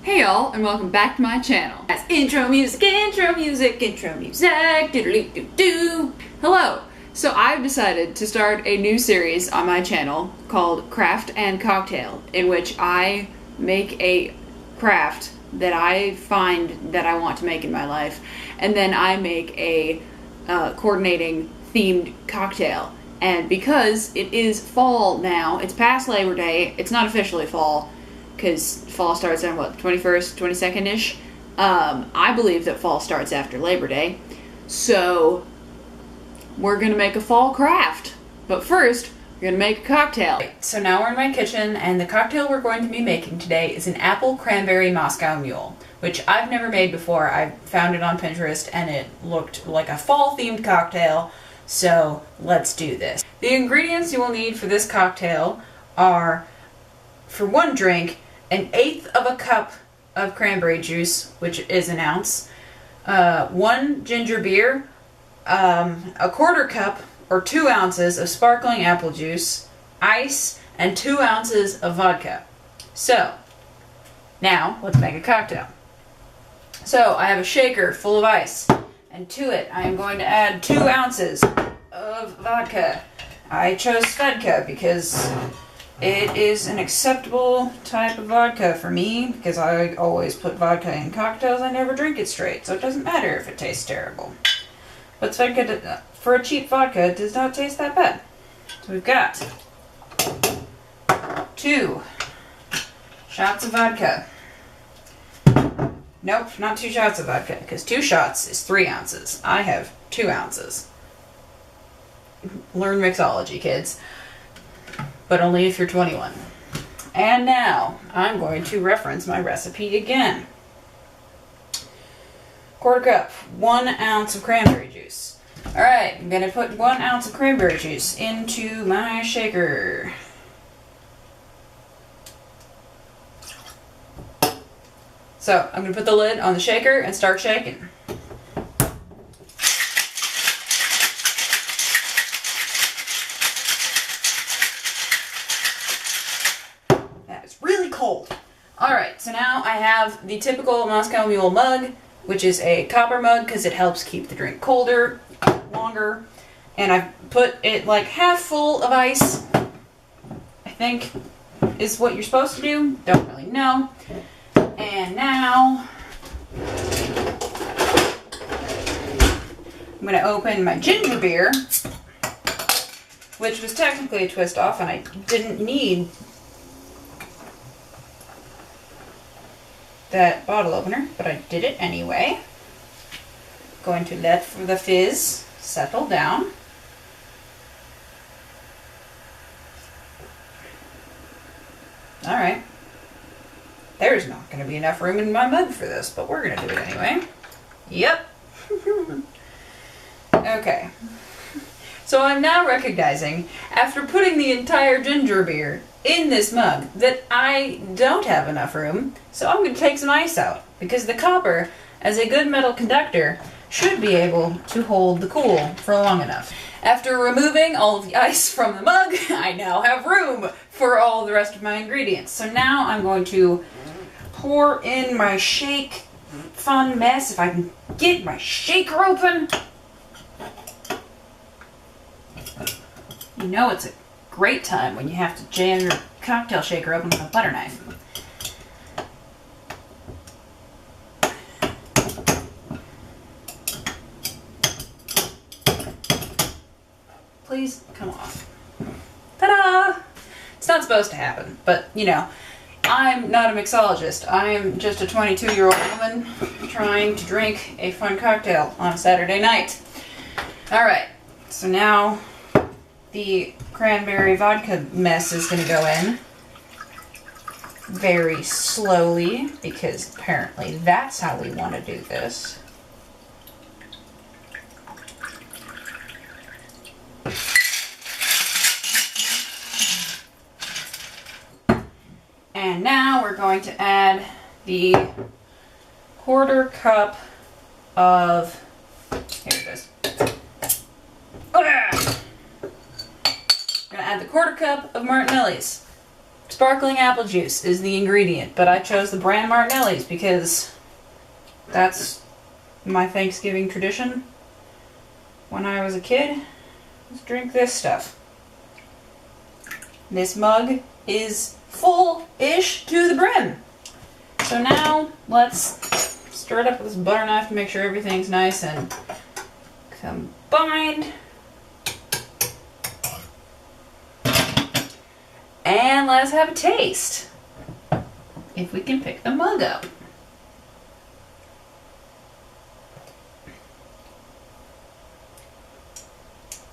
Hey y'all, and welcome back to my channel. That's intro music, intro music, intro music, doodly-doo-doo. Hello! So I've decided to start a new series on my channel called Craft and Cocktail, in which I make a craft that I find that I want to make in my life, and then I make a coordinating themed cocktail. And because it is fall now, it's past Labor Day, it's not officially fall, because fall starts on what, 21st, 22nd-ish? I believe that fall starts after Labor Day. So we're gonna make a fall craft. But first, we're gonna make a cocktail. So now we're in my kitchen, and the cocktail we're going to be making today is an apple cranberry Moscow Mule, which I've never made before. I found it on Pinterest and it looked like a fall-themed cocktail, so let's do this. The ingredients you will need for this cocktail are, for one drink, 1/8 of a cup of cranberry juice, which is an ounce, 1 ginger beer, a 1/4 cup or 2 ounces of sparkling apple juice, ice, and 2 ounces of vodka. So, now let's make a cocktail. So I have a shaker full of ice, and to it I am going to add 2 ounces of vodka. I chose vodka because it is an acceptable type of vodka for me, because I always put vodka in cocktails. I never drink it straight, so it doesn't matter if it tastes terrible. But vodka, for a cheap vodka, it does not taste that bad. So we've got 2 shots of vodka. Nope, not 2 shots of vodka, because 2 shots is 3 ounces. I have 2 ounces. Learn mixology, kids. But only if you're 21. And now, I'm going to reference my recipe again. 1/4 cup, 1 ounce of cranberry juice. Alright, I'm going to put 1 ounce of cranberry juice into my shaker. So, I'm going to put the lid on the shaker and start shaking. Cold. Alright, so now I have the typical Moscow Mule mug, which is a copper mug because it helps keep the drink colder, longer, and I've put it like half full of ice, I think is what you're supposed to do, don't really know. And now I'm going to open my ginger beer, which was technically a twist off and I didn't need that bottle opener, but I did it anyway. Going to let the fizz settle down. Alright. There's not going to be enough room in my mug for this, but we're going to do it anyway. Yep. Okay. So I'm now recognizing, after putting the entire ginger beer in this mug, that I don't have enough room, so I'm going to take some ice out, because the copper, as a good metal conductor, should be able to hold the cool for long enough. After removing all of the ice from the mug, I now have room for all the rest of my ingredients. So now I'm going to pour in my shake fun mess, if I can get my shaker open. You know it's a great time when you have to jam your cocktail shaker open with a butter knife. Please come off. Ta-da! It's not supposed to happen, but you know, I'm not a mixologist. I am just a 22-year-old woman trying to drink a fun cocktail on a Saturday night. Alright, so now the cranberry vodka mess is going to go in very slowly, because apparently that's how we want to do this. And now we're going to add the 1/4 cup of, here it is. Oh, yeah. Add the 1/4 cup of Martinelli's. Sparkling apple juice is the ingredient, but I chose the brand Martinelli's because that's my Thanksgiving tradition. When I was a kid, let's drink this stuff. This mug is full-ish to the brim. So now let's stir it up with this butter knife to make sure everything's nice and combined. And let's have a taste. If we can pick the mug up.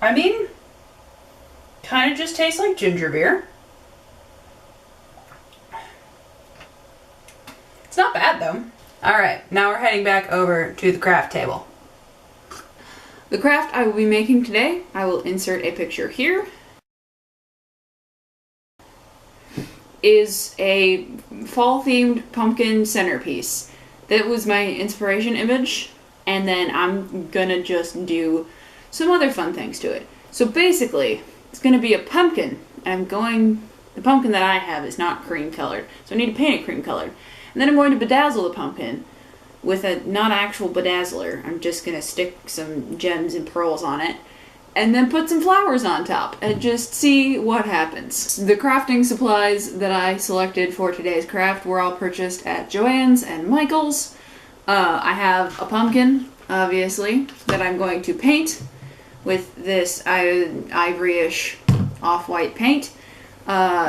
I mean, kind of just tastes like ginger beer. It's not bad though. Alright, now we're heading back over to the craft table. The craft I will be making today, I will insert a picture here, is a fall-themed pumpkin centerpiece. That was my inspiration image, and then I'm gonna just do some other fun things to it. So basically, it's gonna be a pumpkin, and the pumpkin that I have is not cream colored, so I need to paint it cream colored. And then I'm going to bedazzle the pumpkin with a not actual bedazzler. I'm just gonna stick some gems and pearls on it, and then put some flowers on top and just see what happens. The crafting supplies that I selected for today's craft were all purchased at Joann's and Michael's. I have a pumpkin, obviously, that I'm going to paint with this ivory-ish off-white paint,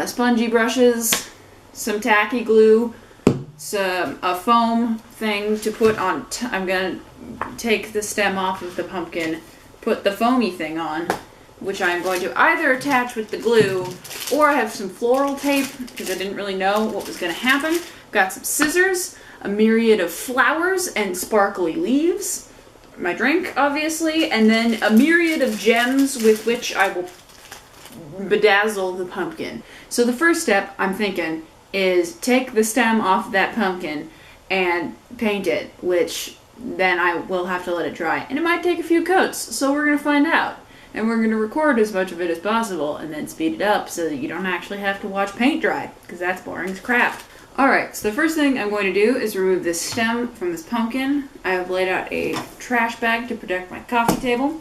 spongy brushes, some tacky glue, a foam thing to put on. I'm gonna take the stem off of the pumpkin, put the foamy thing on, which I'm going to either attach with the glue, or I have some floral tape because I didn't really know what was going to happen. Got some scissors, a myriad of flowers and sparkly leaves, my drink obviously, and then a myriad of gems with which I will bedazzle the pumpkin. So the first step, I'm thinking, is take the stem off that pumpkin and paint it, which then I will have to let it dry. And it might take a few coats, so we're going to find out. And we're going to record as much of it as possible and then speed it up so that you don't actually have to watch paint dry, because that's boring as crap. Alright, so the first thing I'm going to do is remove this stem from this pumpkin. I have laid out a trash bag to protect my coffee table.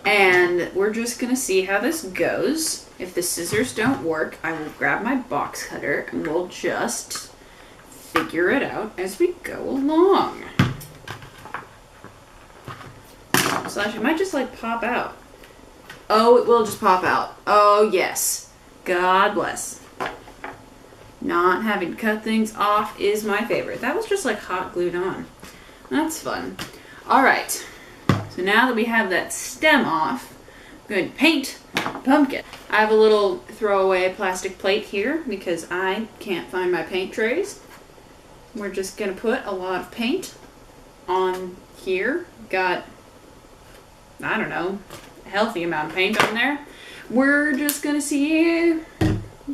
And we're just going to see how this goes. If the scissors don't work, I will grab my box cutter and we'll just figure it out as we go along. Slash, it might just like pop out. Oh, it will just pop out. Oh, yes. God bless. Not having to cut things off is my favorite. That was just like hot glued on. That's fun. Alright. So now that we have that stem off, I'm going to paint the pumpkin. I have a little throwaway plastic plate here because I can't find my paint trays. We're just going to put a lot of paint on here. Got, I don't know, a healthy amount of paint on there. We're just going to see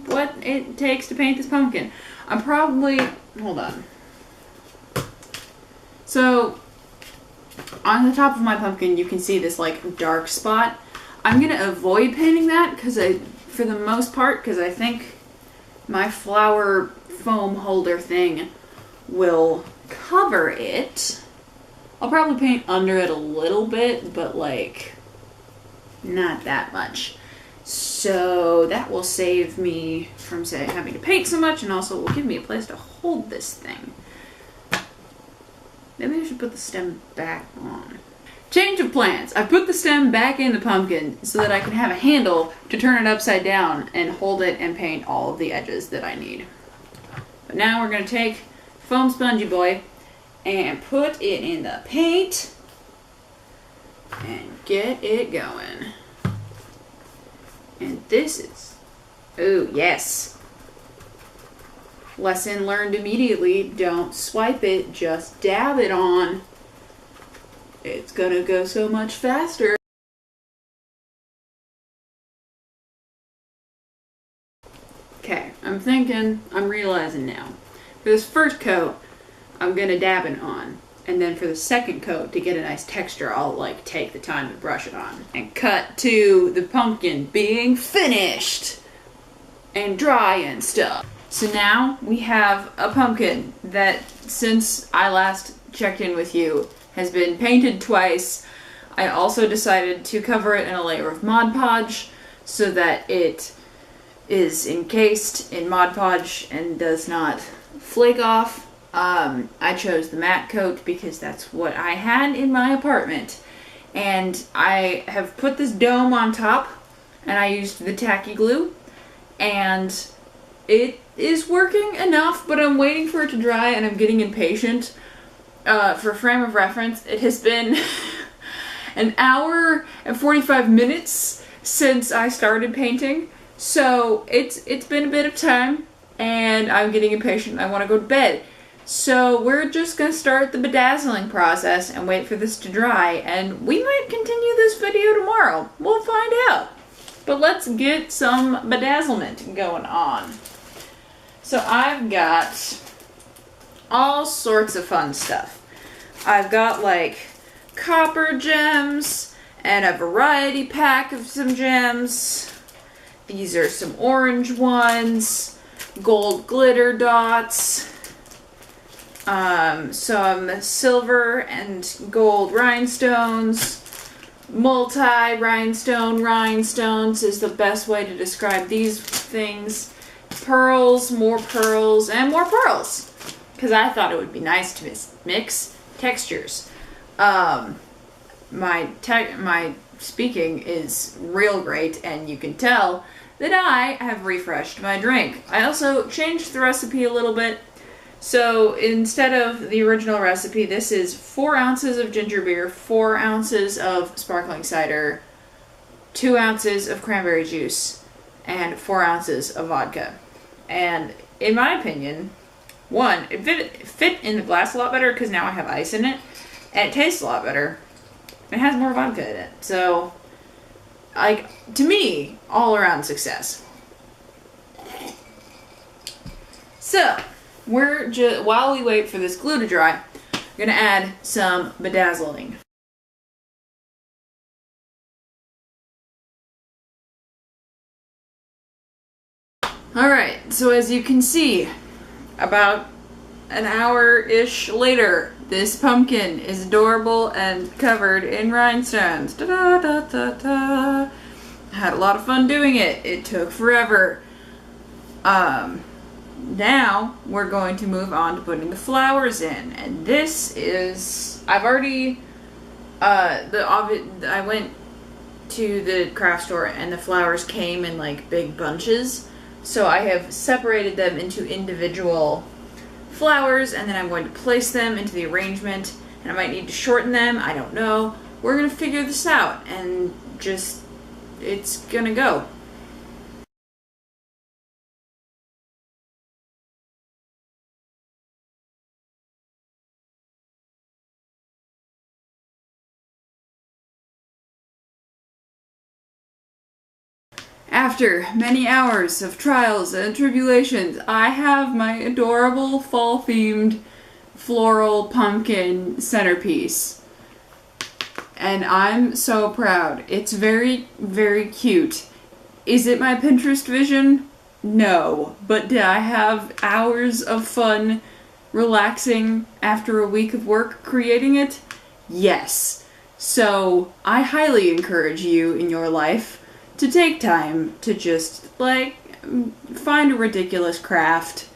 what it takes to paint this pumpkin. I'm probably, hold on. So, on the top of my pumpkin, you can see this like dark spot. I'm going to avoid painting that for the most part, because I think my flower foam holder thing will cover it. I'll probably paint under it a little bit, but like not that much. So that will save me from, say, having to paint so much, and also will give me a place to hold this thing. Maybe I should put the stem back on. Change of plans. I put the stem back in the pumpkin so that I can have a handle to turn it upside down and hold it and paint all of the edges that I need. But now we're going to take Foam Spongy Boy and put it in the paint and get it going. And this is, oh yes. Lesson learned immediately, don't swipe it, just dab it on. It's gonna go so much faster. Okay, I'm realizing now. For this first coat, I'm gonna dab it on. And then for the second coat, to get a nice texture, I'll like take the time to brush it on. And cut to the pumpkin being finished and dry and stuff. So now we have a pumpkin that, since I last checked in with you, has been painted twice. I also decided to cover it in a layer of Mod Podge so that it is encased in Mod Podge and does not flake off. I chose the matte coat because that's what I had in my apartment. And I have put this dome on top, and I used the tacky glue, and it is working enough, but I'm waiting for it to dry and I'm getting impatient. For frame of reference, it has been an hour and 45 minutes since I started painting, so it's been a bit of time and I'm getting impatient. I want to go to bed. So we're just going to start the bedazzling process and wait for this to dry, and we might continue this video tomorrow. We'll find out. But let's get some bedazzlement going on. So I've got all sorts of fun stuff. I've got like copper gems and a variety pack of some gems. These are some orange ones, gold glitter dots, some silver and gold rhinestones. Rhinestones is the best way to describe these things. Pearls, and more pearls. Because I thought it would be nice to mix textures. My speaking is real great, and you can tell that I have refreshed my drink. I also changed the recipe a little bit. So instead of the original recipe, this is 4 ounces of ginger beer, 4 ounces of sparkling cider, 2 ounces of cranberry juice, and 4 ounces of vodka. And in my opinion, one, it fit in the glass a lot better because now I have ice in it, and it tastes a lot better. It has more vodka in it. So, like, to me, all around success. So, while we wait for this glue to dry, we're gonna add some bedazzling. Alright, so as you can see, about an hour-ish later, this pumpkin is adorable and covered in rhinestones. Da-da-da-da-da. I had a lot of fun doing it. It took forever. Now we're going to move on to putting the flowers in, and this is, I've already, I went to the craft store and the flowers came in like big bunches, so I have separated them into individual flowers, and then I'm going to place them into the arrangement, and I might need to shorten them, I don't know. We're gonna figure this out, and just, it's gonna go. After many hours of trials and tribulations, I have my adorable fall-themed floral pumpkin centerpiece. And I'm so proud. It's very, very cute. Is it my Pinterest vision? No. But did I have hours of fun relaxing after a week of work creating it? Yes. So I highly encourage you in your life to take time to just, like, find a ridiculous craft,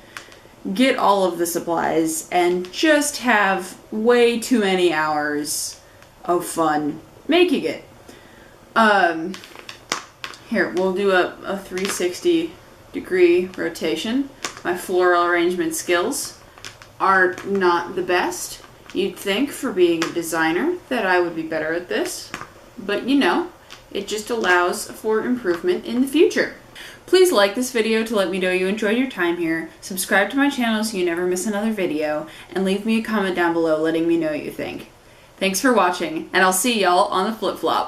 get all of the supplies, and just have way too many hours of fun making it. Here, we'll do a 360-degree rotation. My floral arrangement skills are not the best. You'd think, for being a designer, that I would be better at this, but you know, it just allows for improvement in the future. Please like this video to let me know you enjoyed your time here, subscribe to my channel so you never miss another video, and leave me a comment down below letting me know what you think. Thanks for watching, and I'll see y'all on the flip-flop.